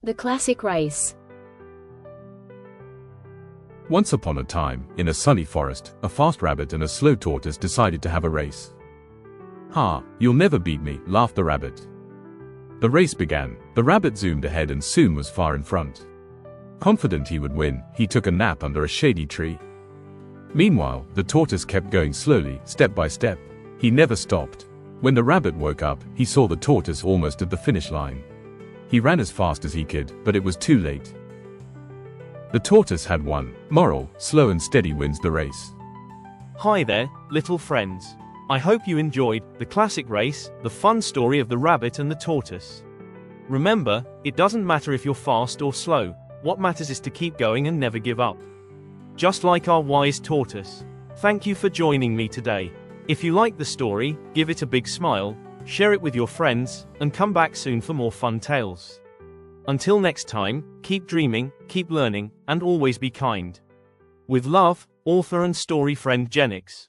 The classic race. Once upon a time, in a sunny forest, a fast rabbit and a slow tortoise decided to have a race. "Ha, you'll never beat me," laughed the rabbit. The race began. The rabbit zoomed ahead and soon was far in front. Confident he would win, he took a nap under a shady tree. Meanwhile, the tortoise kept going slowly, step by step. He never stopped. When the rabbit woke up, he saw the tortoise almost at the finish line. He ran as fast as he could, but it was too late. The tortoise had won. Moral: slow and steady wins the race. Hi there, little friends. I hope you enjoyed the classic race, the fun story of the rabbit and the tortoise. Remember, it doesn't matter if you're fast or slow, what matters is to keep going and never give up. Just like our wise tortoise. Thank you for joining me today. If you like the story, give it a big smile, share it with your friends, and come back soon for more fun tales. Until next time, keep dreaming, keep learning, and always be kind. With love, author and story friend Genix.